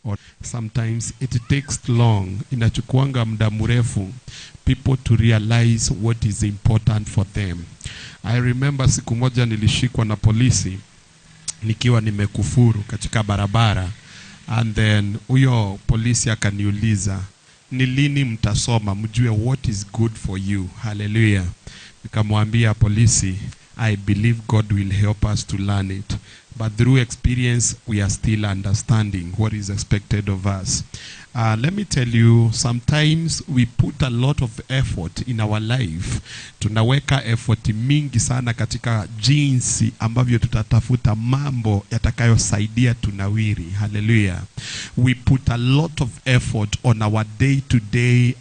or sometimes it takes long, inachukuanga muda mrefu people to realize what is important for them. I remember siku moja nilishikwa na polisi nikiwa nimekufuru katika barabara, and then huyo polisi akaniuliza, ni lini mtasoma mjue what is good for you? Hallelujah. Nikamwambia polisi, I believe God will help us to learn it, but through experience we are still understanding what is expected of us. Let me tell you, sometimes we put a lot of effort in our life. Tunaweka effort mingi sana katika jinsi ambavyo tutatafuta mambo yatakayosaidia tunawiri. Hallelujah. We put a lot of effort on our day-to-day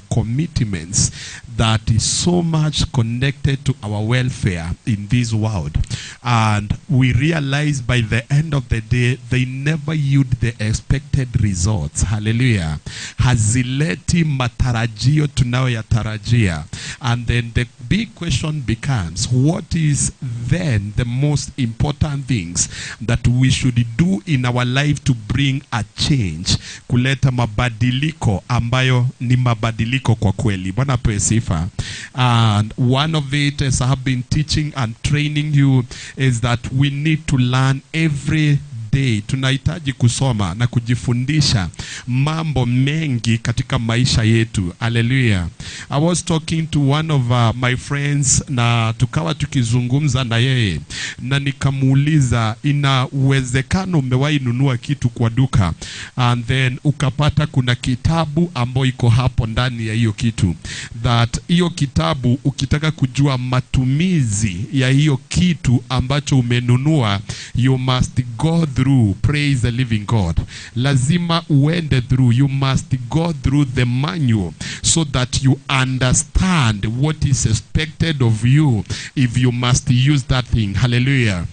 commitments that is so much connected to our welfare in this world. And we realize by the end of the day, they never yield the expected results. Hallelujah. Hazileti matarajio tunayoyatarajia. And then the big question becomes, what is then the most important things that we should do in our life to bring a change? Kuleta mabadiliko ambayo ni mabadiliko kwa kweli. Bwana pewe sifa. And one of it, as I have been teaching and training you, is that we need to learn every day. Tunahitaji kusoma na kujifundisha mambo mengi katika maisha yetu. Hallelujah. I was talking to one of my friends na tukawa tukizungumza na yeye na nikamuuliza, ina uwezekano umewahi nunua kitu kwa duka and then ukapata kuna kitabu ambayo iko hapo ndani ya hiyo kitu, that hiyo kitabu ukitaka kujua matumizi ya hiyo kitu ambacho umenunua, you must go through, praise the living God, lazima uende through, you must go through the manual so that you understand what is expected of you if you must use that thing. Hallelujah.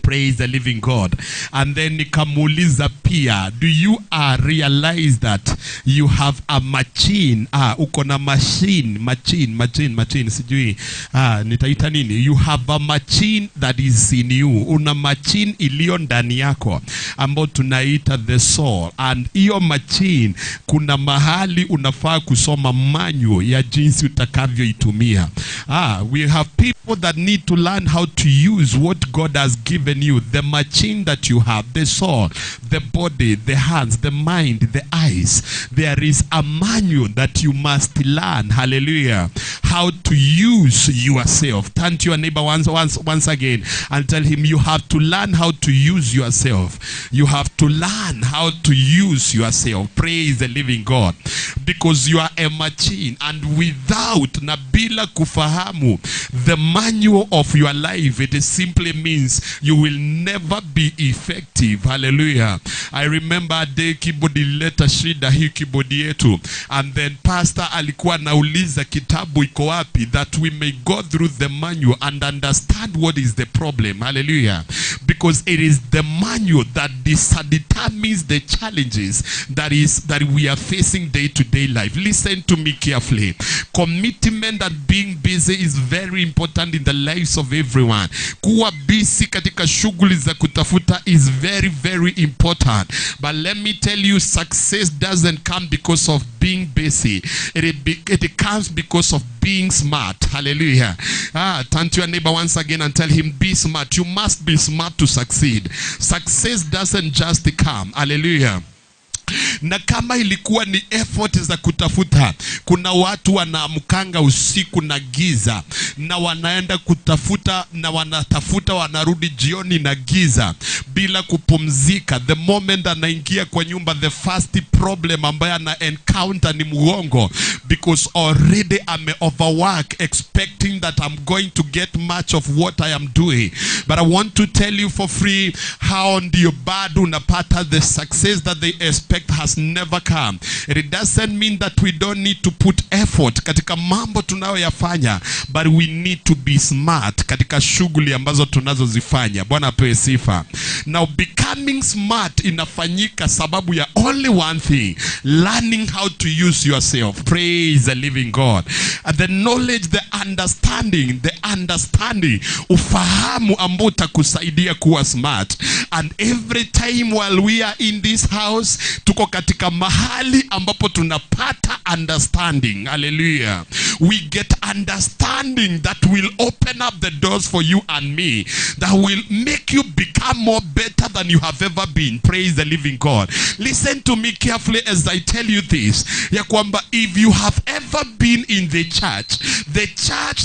Praise the living God. And then nikamuuliza pia, do you realize that you have a machine? Uko na machine, sijui nitaita nini? You have a machine that is in you. Una machine iliyo ndani yako ambao tunaita the soul. And hiyo machine kuna mahali unafaa kusoma manual ya jinsi utakavyoitumia. We have people that need to learn how to use what God has given you, the machine that you have, the soul, the body, the hands, the mind, the eyes. There is a manual that you must learn. Hallelujah. How to use yourself. Turn to your neighbor once again and tell him, you have to learn how to use yourself. You have to learn how to use yourself. Praise the living God. Because you are a machine, and without nabila kufahamu the manual of your life, it simply means you will never be effective. Hallelujah. I remember a day keyboard ileta shida hii keyboard yetu, and then pastor alikuwa nauliza kitabu iko wapi, that we may go through the manual and understand what is the problem. Hallelujah. Because it is the manual that determines the challenges that we are facing day to day life. Listen to me carefully. Commitment and being busy is very important in the lives of everyone. Kuwa busy katika shughuli za kutafuta is very, very important. But let me tell you, success doesn't come because of being busy. It comes because of being smart. Hallelujah. Turn to your neighbor once again and tell him, be smart. You must be smart to succeed. Success doesn't just come. Hallelujah. Na kama ilikuwa ni effort za kutafuta, kuna watu wanaamkanga usiku na giza na wanaenda kutafuta na wanatafuta, wanarudi jioni na giza bila kupumzika. The moment anaingia kwa nyumba, the first problem ambayo ana encounter ni mgongo, because already ame overwork expecting that I'm going to get much of what I am doing. But I want to tell you for free, how ndio bado unapata the success that they expect has has never come. It doesn't mean that we don't need to put effort katika mambo tunayoyafanya, but we need to be smart katika shughuli ambazo tunazozifanya. Bwana apewe sifa. Now becoming smart inafanyika sababu ya only one thing: learning how to use yourself. Praise the living God. The knowledge, the understanding, ufahamu ambao utakusaidia kuwa smart. And every time while we are in this house, tuko katika mahali ambapo tunapata understanding. Hallelujah. We get understanding that will open up the doors for you and me, that will make you become more better than you have ever been. Praise the living God. Listen to me carefully as I tell you this. Ya kwamba if you have ever been in the church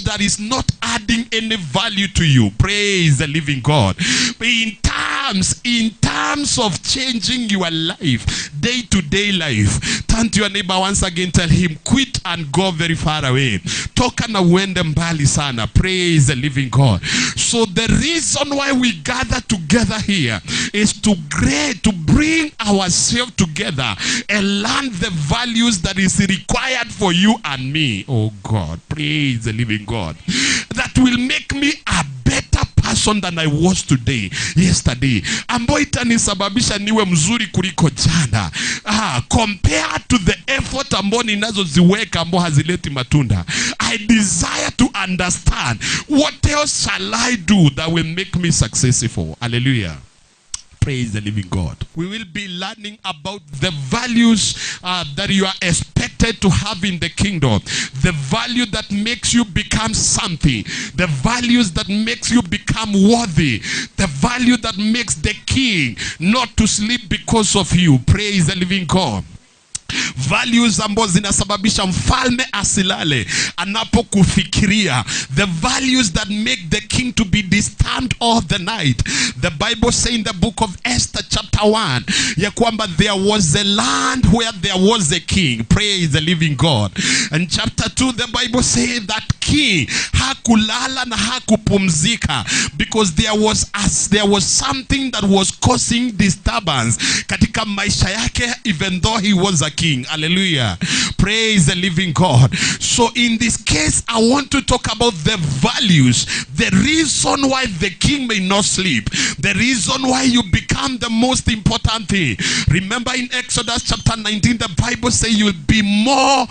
that is not adding any value to you, praise the living God, in terms of changing your life, day-to-day life, turn to your neighbor once again, tell him, quit and go very far away. Toka na uende mbali sana. Praise the living God. So the reason why we gather together here is to bring ourselves together and learn the values that is required for you and me. Oh God, praise the living God. That will make me a better person than I was yesterday. Ambayo itanisababisha niwe mzuri kuliko jana. Compared to the effort ambayo ninazoziweka ambayo hazileti matunda. I desire to understand what else shall I do that will make me successful. Hallelujah. Praise the living God. We will be learning about the values that you are expected to have in the kingdom. The value that makes you become something. The values that makes you become worthy. The value that makes the king not to sleep because of you. Praise the living God. Values ambazo zinasababisha mfalme asilale anapokufikiria. The values that make the king to be disturbed all the night. The Bible says in the book of Esther chapter 1 ya kwamba there was a land where there was a king. Praise the living God. And chapter 2 the Bible says that king hakulala na hakupumzika because there was something that was causing disturbance katika maisha yake, even though he was a king. Hallelujah. Praise the living God. So in this case, I want to talk about the values, the reason why the king may not sleep, the reason why you become the most important thing. Remember in Exodus chapter 19, the Bible says you will be more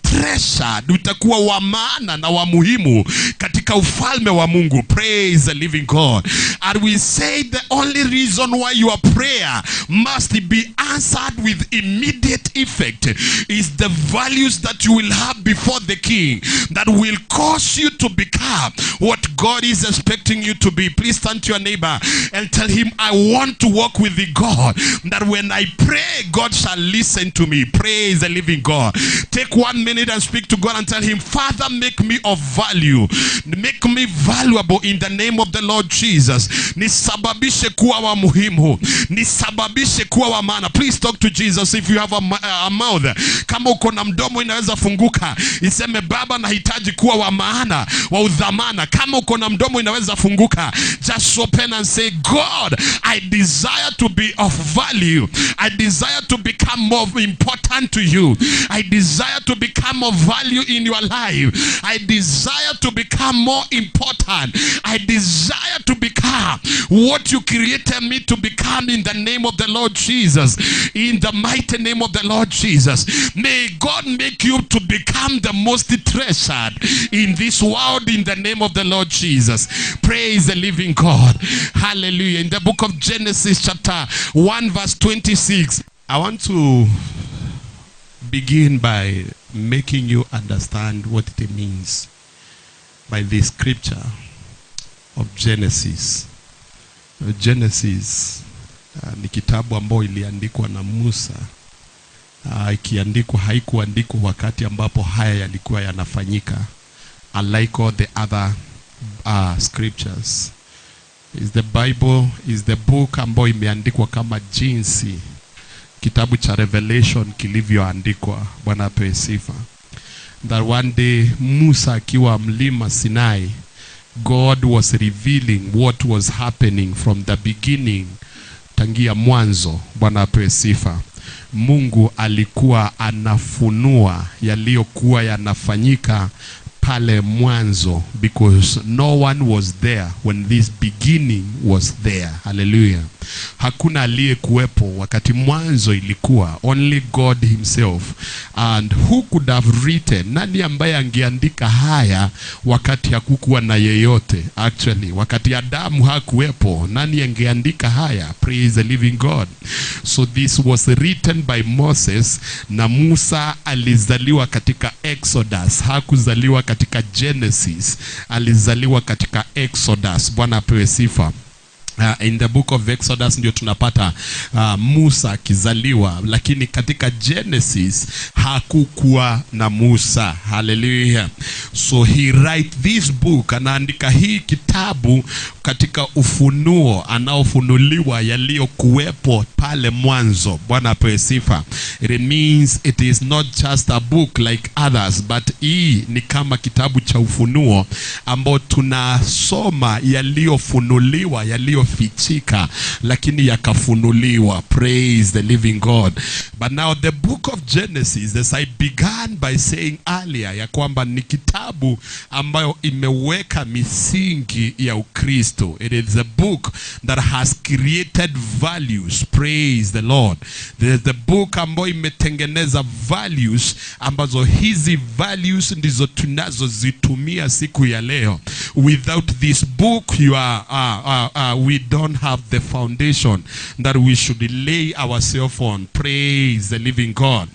treasured, utakuwa wa maana na wa muhimu katika ufalme wa Mungu. Praise the living God. And we say the only reason why your prayer must be answered with immediate effect is the values that you will have before the king that will cause you to become what God is expecting you to be. Please turn to your neighbor and tell him, I want to walk with the God that when I pray, God shall listen to me. Praise the living God. Take 1 minute and speak to God and tell him, Father, make me of value. Make me valuable in the name of the Lord Jesus. Nisababishe kuwa wa muhimu. Nisababishe kuwa wa maana. Please talk to Jesus if you have a mouth. Kama uko na mdomo inaweza funguka. Iseme, Baba, nahitaji kuwa wa maana, wa udhamana. Kama uko na mdomo inaweza funguka. Just open and say, God, I desire to be of value. I desire to become more important to you. I desire to become of value in your life. I desire to become more important. I desire to become what you created me to become in the name of the Lord Jesus. In the mighty name of the Lord Jesus. May God make you to become the most treasured in this world in the name of the Lord Jesus. Praise the living God. Hallelujah. In the book of Genesis chapter 1 verse 26. I want to begin by making you understand what it means by the scripture of Genesis. Genesis ni kitabu ambao iliandikwa na Musa. Ikiandikwa, haikuandikwa wakati ambapo haya yalikuwa yanafanyika, unlike all the other scriptures. The Bible is the book ambao imeandikwa kama jinsi kitabu cha Revelation kilivyoandikwa. Bwana apewe sifa. That one day Musa akiwa mlima Sinai, God was revealing what was happening from the beginning tangia mwanzo, Bwana apewe sifa, Mungu alikuwa anafunua yaliyokuwa yanafanyika pale mwanzo, because no one was there when this beginning was there. Hallelujah. Hakuna aliyekuwepo wakati mwanzo ilikuwa, only God himself. And who could have written, nani ambaye angeandika haya wakati hakukuwa na yeyote? Actually, wakati Adamu hakuwepo, nani angeandika haya? Praise the living God. So this was written by Moses, na Musa alizaliwa katika Exodus, hakuzaliwa katika Genesis, alizaliwa katika Exodus. Bwana apewe sifa. In the book of Exodus ndio tunapata Musa akizaliwa, lakini katika Genesis hakukuwa na Musa. Hallelujah. So he write this book, anaandika hii kitabu katika ufunuo, anaofunuliwa yaliyokuwepo pale mwanzo. Bwana apewe sifa. It means it is not just a book like others, but hii ni kama kitabu cha ufunuo ambao tunasoma yaliyofunuliwa, yaliyofichika lakini yakafunuliwa. Praise the living God. But now the book of Genesis, as I began by saying earlier, ya kwamba ni kitabu ambayo imeweka misingi ya Ukristo. It is a book that has created values. Praise the Lord. There's the book ambayo imetengeneza values, ambazo hizi values ndizo tunazozitumia siku ya leo. Without this book, we don't have the foundation that we should lay ourselves on. Praise the living God.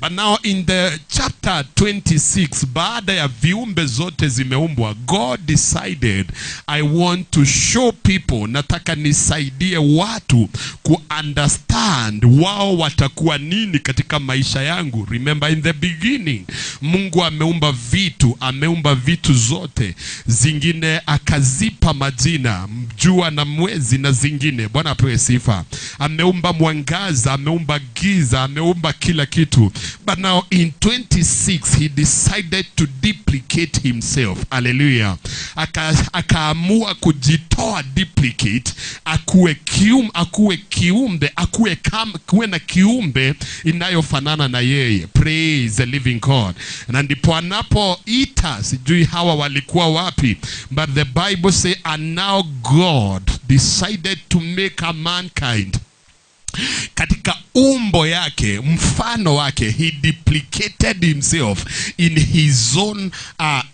But now in the chapter 26, baada ya viumbe zote zimeumbwa, God decided, I want to show people, nataka nisaidie watu ku understand wao watakuwa nini katika maisha yangu. Remember in the beginning, Mungu ameumba vitu zote, zingine akazipa majina, jua na mwezi na zingine. Bwana apewe sifa. Ameumba mwangaza, ameumba giza, ameumba kila kitu. But now in 26 he decided to duplicate himself. Hallelujah. Akaamua kujitoa duplicate, akuwe na kiumbe inayofanana na yeye. Praise the living God. Na ndipo anapoita, sijui hawa walikuwa wapi, but the Bible say, and now God decided to make a mankind. Katika umbo yake, mfano wake, he duplicated himself in his own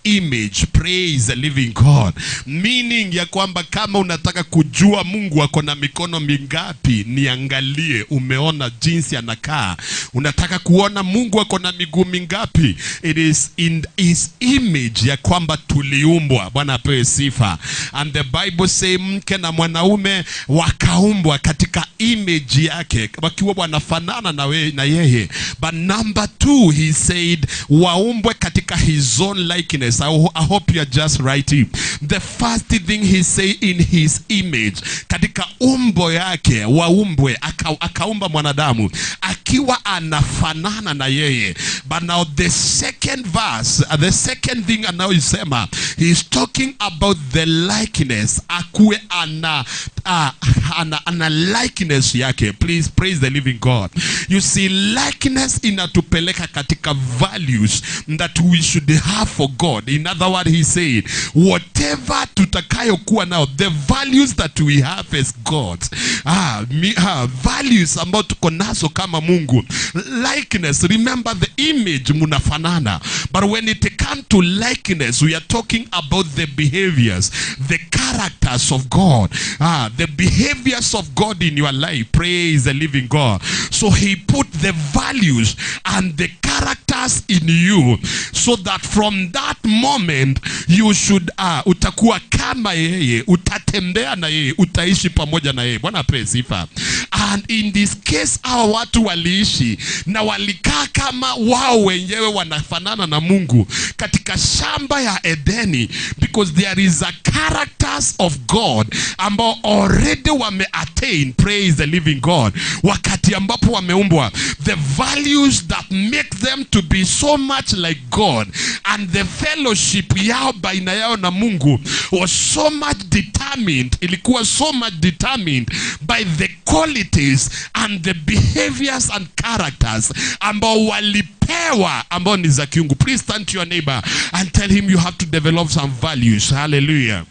image. Praise the living God. Meaning ya kwamba kama unataka kujua Mungu ako na mikono mingapi, niangalie, umeona jinsi anakaa. Unataka kuona Mungu ako na miguu mingapi, it is in his image ya kwamba tuliumbwa. Bwana apewe sifa. And the Bible say mke na mwanaume wakaumbwa katika image yake, wakiwa wanafanana na yeye. But number 2, he said waumbwe katika his own likeness. I hope you are just right. The first thing he say, in his image, katika umbo yake waumbwe, akaumba mwanadamu akiwa anafanana na yeye. But now the second verse, the second thing anayosema, he is talking about the likeness, akuwe ana likeness yake. Please praise the living God. You see, likeness inatupeleka katika values that we should have for God. In other words, he said, whatever tutakayokuwa nao, the values that we have as gods, values ambao tuko nazo kama Mungu. Likeness, remember the image, munafanana. But when it comes to likeness, we are talking about the behaviors, the characters of God, the behaviors of God in your life. Praise the living God. So he put the values and the characters in you, so that from that moment you should utakuwa kama yeye, utatembea na yeye, utaishi pamoja na yeye. Bwana apewe sifa. And in this case, hawa watu waliishi na walikaa kama wao wenyewe wanafanana na Mungu katika shamba ya Edeni, because there is a characters of God ambao already wame-attain. Praise the living God. Wakati ambapo wameumbwa, the values that make them to be so much like God, and the fellowship yao baina yao na Mungu was so much determined, ilikuwa so much determined by the qualities and the behaviors and characters ambao walipewa ambao ni za kiungu. Please turn to your neighbor and tell him you have to develop some values. Hallelujah.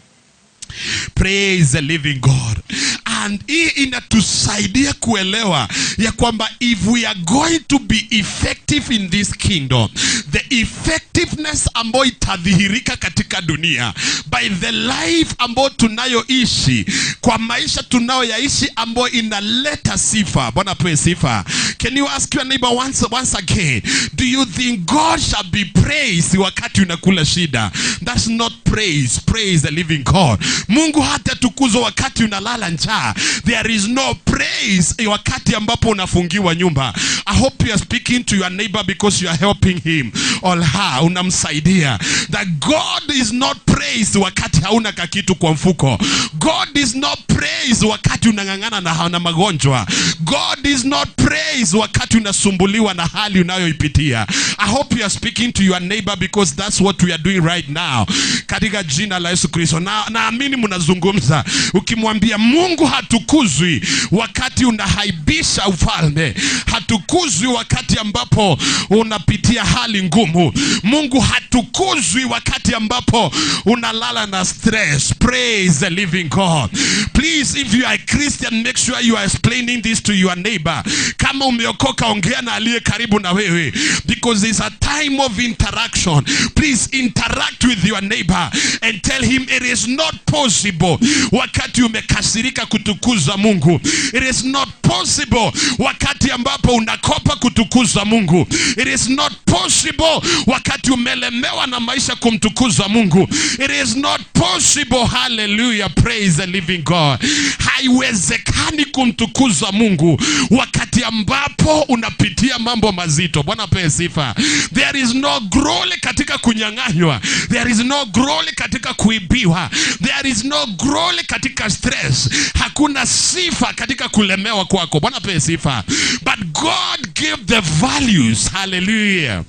Praise the living God. And hii inatusaidia kuelewa ya kwamba if we are going to be effective in this kingdom, the effectiveness ambayo itadhihirika katika dunia by the life ambayo tunayoishi, kwa maisha tunayoyaishi ambayo inaleta sifa. Bwana pewe sifa. Can you ask your neighbor once again, do you think God shall be praised wakati unakula shida? That's not praise. Praise the living God. Mungu hata tukuzwa wakati unalala njaa. There is no praise wakati ambapo unafungiwa nyumba. I hope you are speaking to your neighbor because you are helping him or her. Unamsaidia. That God is not praised wakati hauna kakitu kwa mfuko. God is not praised wakati unang'ang'ana na magonjwa. God is not praised wakati unasumbuliwa na hali unayoipitia. I hope you are speaking to your neighbor because that's what we are doing right now. Katika jina la Yesu Kristo. Naamini mnazungumza. Ukimwambia Mungu hatukuzwi wakati unahaibisha ufalme. Hatukuzwi wakati ambapo unapitia hali ngumu. Mungu hatukuzwi wakati ambapo unalala na stress. Praise the living God. Please, if you are a Christian, make sure you are explaining this to your neighbor. Kama umeokoka, ongea na aliye karibu na wewe. Because it's a time of interaction. Please interact with your neighbor and tell him it is not possible wakati umekasirika kutukuza Mungu. It is not possible wakati ambapo unakopa kutukuza Mungu. It is not possible wakati umelemewa na maisha kumtukuza Mungu. It is not possible. Hallelujah. Praise the living God. Haiwezekani kumtukuza Mungu wakati ambapo unapitia mambo mazito. Bwana pewe sifa. There is no glory katika kunyang'anywa. There is no glory katika kuibiwa. There is no glory katika stress. Hakuna sifa katika kulemewa kwako. Bwana pewe sifa. But God gave the values. Hallelujah.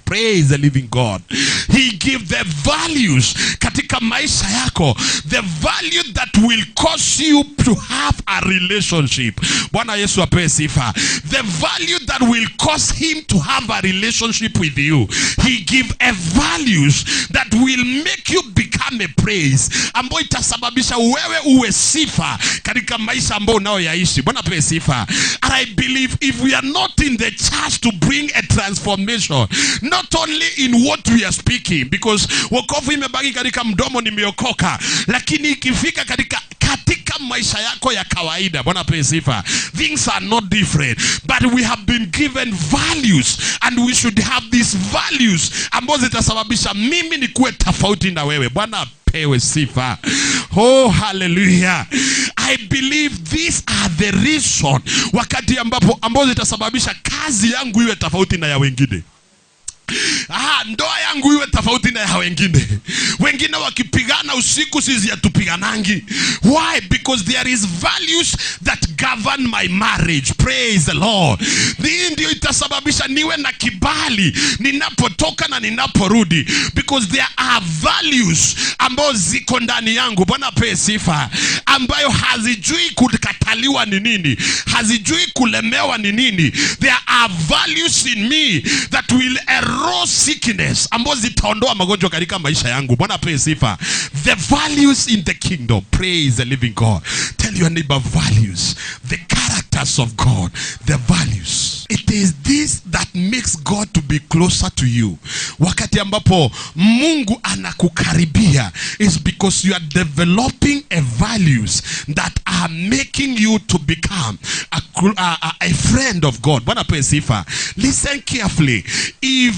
Praise the living God. He gives the values katika maisha yako. The value that will cause you to have a relationship. Bwana Yesu apewe sifa. The value that will cause him to have a relationship with you. He gives a values that will make you become a praise, ambayo itasababisha wewe uwe sifa katika maisha ambayo unayoyaishi. Bwana apewe sifa. And I believe if we are not in the church to bring a transformation, not only in what we are speaking, because wokovu imebaki katika mdomo nimeokoka, lakini ikifika katika maisha yako ya kawaida, Bwana pewe sifa, things are not different. But we have been given values and we should have these values ambazo zitasababisha mimi nikuwe tofauti na wewe. Bwana pewe sifa. Oh, hallelujah. I believe these are the reason wakati ambazo zitasababisha kazi yangu iwe tofauti na ya wengine. Ndoa yangu iwe tofauti na ya wengine. Wengine wakipigana usiku sisi hatupiganangi. Why? Because there is values that govern my marriage. Praise the Lord. Hii ndio itasababisha niwe na kibali ninapotoka na ninaporudi. Because there are values ambazo ziko ndani yangu. Bwana pewe sifa. Ambayo hazijui kukataliwa ni nini. Hazijui kulemewa ni nini. There are values in me that will erode sickness, ambazo zitaondoa magonjwa katika maisha yangu. Bwana pewe sifa. The values in the kingdom. Praise the living God. Tell your neighbor values. The characters of God. The values. It is this that makes God to be closer to you. Wakati ambapo Mungu anakukaribia is because you are developing a values that are making you to become a friend of God. Bwana pewe sifa. Listen carefully. If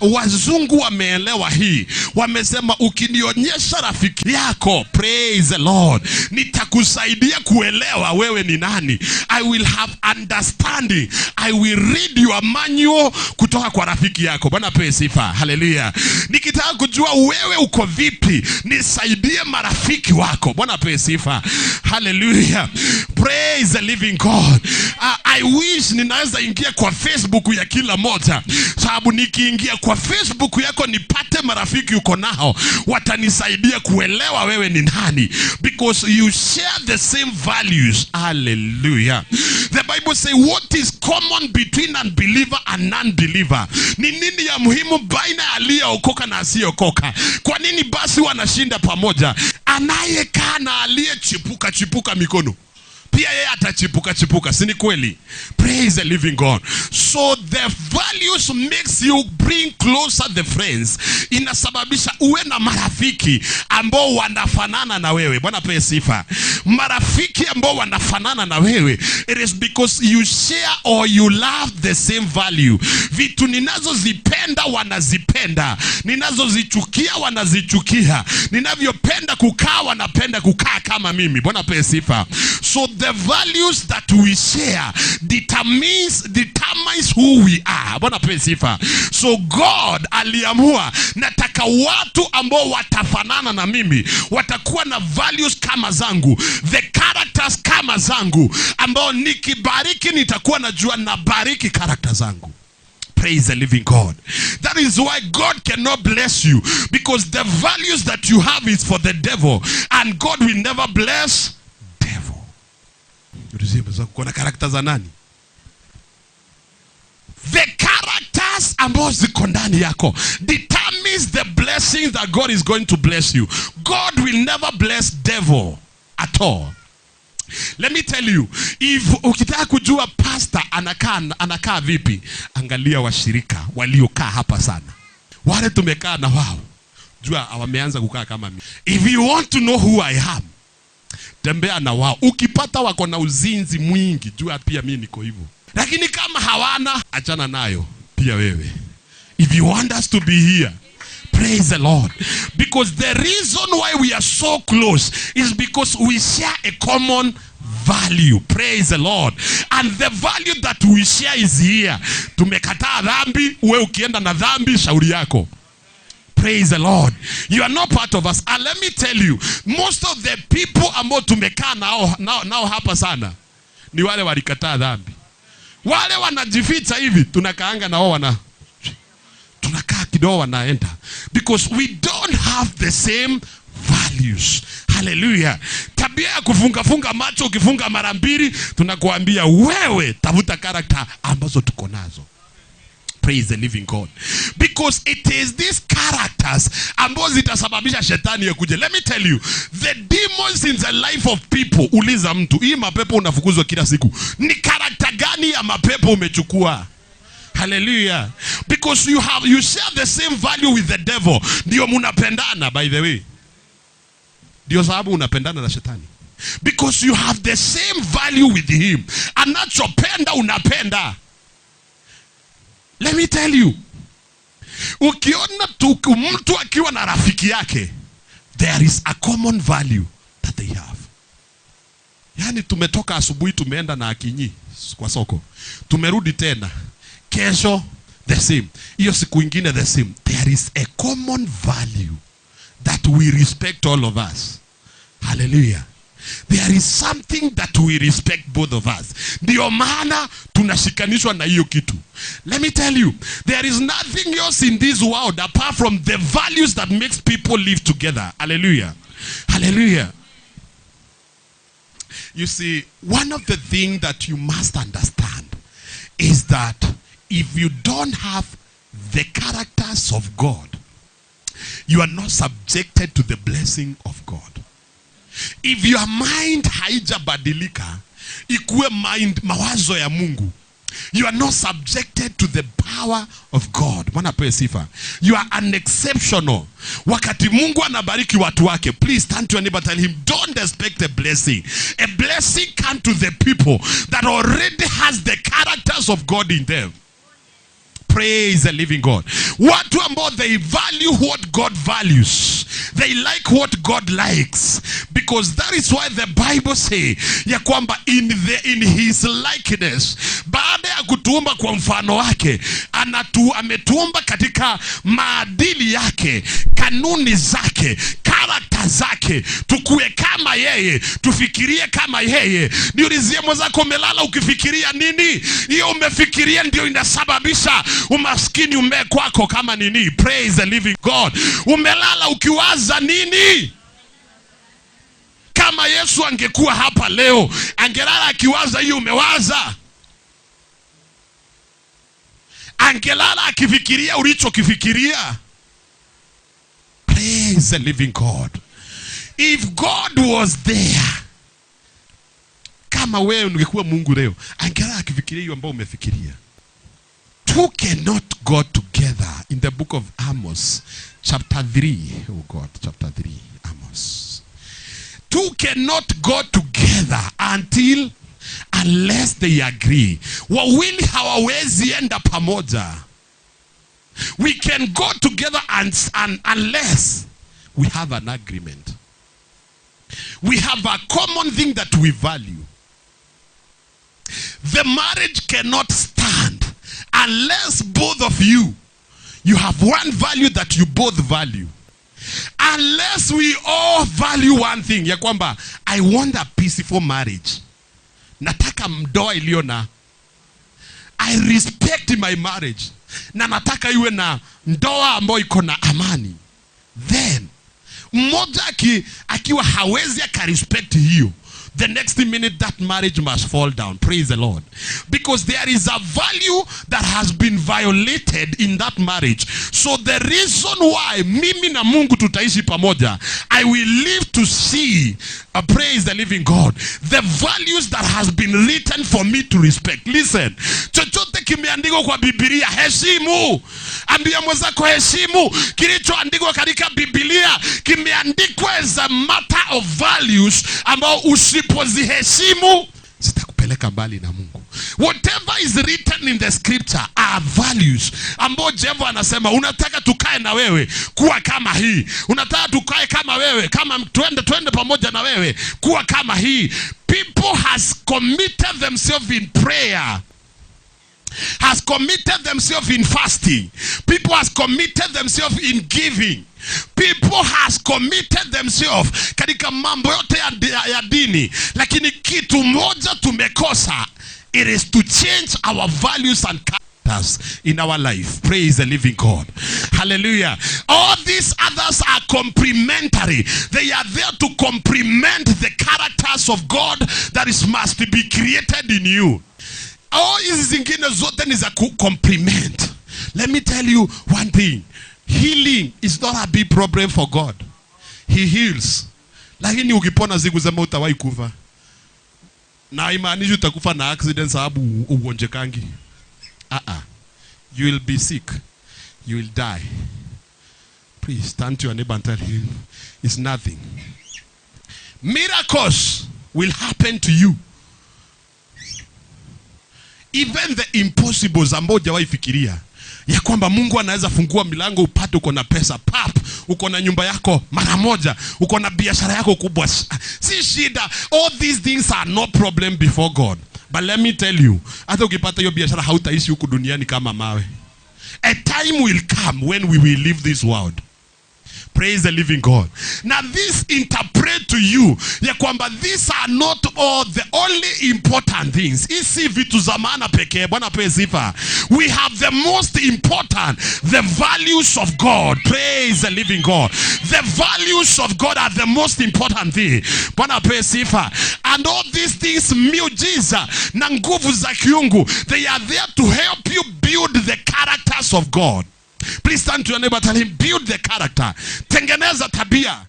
wazungu wameelewa hii, wamesema ukinionyesha rafiki yako, praise the Lord, nitakusaidia kuelewa wewe ni nani. I will have understanding. I will read your manual kutoka kwa rafiki yako. Bwana pewe sifa. Hallelujah. Nikitaka kujua wewe uko vipi, nisaidie marafiki wako. Bwana pewe sifa. Hallelujah. Praise the living God. I wish ninaweza ingia kwa Facebook ya kila moja, sababu nikiingia kwa Facebook yako nipate marafiki uko nao, watanisaidia kuelewa wewe ni nani, because you share the same values. Hallelujah. The Bible say what is common between unbeliever and non-believer. Ni nini ya muhimu baina ya aliyeokoka na asiyeokoka? Kwa nini basi wanashinda pamoja? Anayekaa na aliyechipuka mikono, pia yeye atachipuka, si ni kweli? Praise the living God. So the values makes you bring closer the friends. Inasababisha uwe na marafiki ambao wanafanana na wewe. Bwana pewe sifa. Marafiki ambao wanafanana na wewe, it is because you share or you love the same value. Vitu ninazozipenda wanazipenda, ninazozichukia wanazichukia, ninavyopenda kukaa wanapenda kukaa kama mimi. Bwana pewe sifa. So the values that we share determines who we are. Bwana pewe sifa. So God aliamua, nataka watu ambao watafanana na mimi, watakuwa na values kama zangu, the characters kama zangu, ambao nikibariki nitakuwa najua na bariki character zangu. Praise the living God. That is why God cannot bless you, because the values that you have is for the devil, and God will never bless devil. Kuna characters za nani? The characters ambao ziko ndani yako determines the blessings that God is going to bless you. God will never bless devil at all. Let me tell you, if ukitaka kujua pastor anakaa vipi, angalia washirika waliokaa hapa sana. Wale tumekaa na wao, jua wameanza kukaa kama mimi. If you want to know who I am, tembea na wao. Ukipata wako na uzinzi mwingi, jua pia mimi niko hivyo. Lakini kama hawana, achana nayo pia wewe. If you want us to be here, praise the Lord. Because the reason why we are so close is because we share a common value. Praise the Lord. And the value that we share is here. Tumekataa dhambi, wewe ukienda na dhambi shauri yako. Praise the Lord. You are not part of us. And let me tell you, most of the people ambao tumekaa nao hapa sana ni wale walikataa dhambi. Wale wanajificha hivi, tunakaanga na wao tunakaa kidogo wanaenda, because we don't have the same values. Hallelujah. Tabia ya kufunga macho, ukifunga mara mbili tunakuambia wewe tafuta character ambazo tuko nazo. Praise the living God. Because it is these characters ambazo zitasababisha shetani yakuje. Let me tell you, the demons in the life of people, uliza mtu, hii mapepo unafukuzwa kila siku, ni character gani ya mapepo umechukua? Hallelujah. Because you share the same value with the devil. Ndio mnapendana, by the way. Ndio sababu unapendana na shetani. Because you have the same value with him. Anachopenda unapenda. Let me tell you, ukiona mtu akiwa na rafiki yake, there is a common value that they have. Yani tumetoka asubuhi tumeenda na Akinyi kwa soko, tumerudi tena kesho the same, hiyo siku ingine the same. There is a common value that we respect, all of us. Hallelujah. There is something that we respect, both of us. Ndio maana tunashikanishwa na hiyo kitu. Let me tell you, there is nothing else in this world apart from the values that makes people live together. Hallelujah. Hallelujah. You see, one of the things that you must understand is that if you don't have the characters of God, you are not subjected to the blessing of God. If your mind haijabadilika, ikuwe mind mawazo ya Mungu, you are not subjected to the power of God. Bwana pewe sifa. You are unexceptional. Wakati Mungu anabariki watu wake, please turn to your neighbor, tell him, don't expect a blessing. A blessing comes to the people that already has the characters of God in them. Praise the living God. Watu ambao they value what God values. They like what God likes. Because that is why the Bible say ya kwamba in his likeness, baada ya kutuumba kwa mfano wake, ametuumba katika maadili yake, kanuni zake, character tabia zake, tukue kama yeye, tufikirie kama yeye. Niulizie mwenzako, umelala ukifikiria nini? Hiyo umefikiria ndio inasababisha umaskini umee kwako kama nini. Praise the living God. Umelala ukiwaza nini? Kama Yesu angekuwa hapa leo, angelala akiwaza hiyo umewaza? Angelala akifikiria ulichokifikiria? Praise the living God. If God was there, kama wewe ungekuwa Mungu leo, angelala akifikiria hiyo ambayo umefikiria. Two cannot go together. In the book of Amos, chapter 3. Oh God, chapter 3, Amos. Two cannot go together unless they agree. Wawili hawawezi enda pamoja. We can go together unless we have an agreement. We have a common thing that we value. The marriage cannot stand unless both of you have one value that you both value. Unless we all value one thing, ya kwamba I want a peaceful marriage. Nataka ndoa iliyo na, I respect my marriage, na nataka iwe na ndoa ambayo iko na amani. Then mmoja akiwa hawezi akarespect hiyo, the next minute that marriage must fall down. Praise the Lord. Because there is a value that has been violated in that marriage. So the reason why mimi na Mungu tutaishi pamoja, I will live to see, praise the living God, the values that has been written for me to respect. Listen, chochote kimeandikwa kwa Biblia, heshimu. Ambia mwenzako heshimu. Kilichoandikwa katika Biblia kimeandikwa as a matter of values ambao usipoziheshimu zitakupeleka mbali na Mungu. Whatever is written in the scripture are values ambao Jehova anasema unataka tukae na wewe kuwa kama hii. Unataka tukae kama wewe, kama twende pamoja na wewe kuwa kama hii. People has committed themselves in prayer, has committed themselves in fasting. People has committed themselves in giving. People has committed themselves katika mambo yote ya dini. Lakini kitu moja tumekosa. It is to change our values and characters in our life. Praise the living God. Hallelujah. All these others are complementary. They are there to complement the characters of God that must be created in you. All hizi zingine zote ni za complement. Let me tell you one thing. Healing is not a big problem for God. He heals. Lakini ukipona siku zema utawahi kufa. Na imanishi utakufa na accident sababu ugonjekangi. You will be sick. You will die. Please turn to your neighbor and tell him it's nothing. Miracles will happen to you. Even the impossibles ambao hujawahi fikiria. Ya kwamba Mungu anaweza fungua milango upate uko na pesa, pap, uko na nyumba yako mara moja, uko na biashara yako kubwa. Si shida. All these things are no problem before God. But let me tell you, hata ukipata hiyo biashara hautaishi huku duniani kama mawe. A time will come when we will leave this world. Praise the living God. Now this interpret to you ya kwamba these are not all the only important things. Isi vitu za maana pekee. Bwana pewe sifa. We have the most important, the values of God. Praise the living God. The values of God are the most important thing. Bwana pewe sifa. And all these things, miujiza na nguvu za kiungu, they are there to help you build the characters of God. Please turn to your neighbor, tell him, build the character. Tengeneza tabia.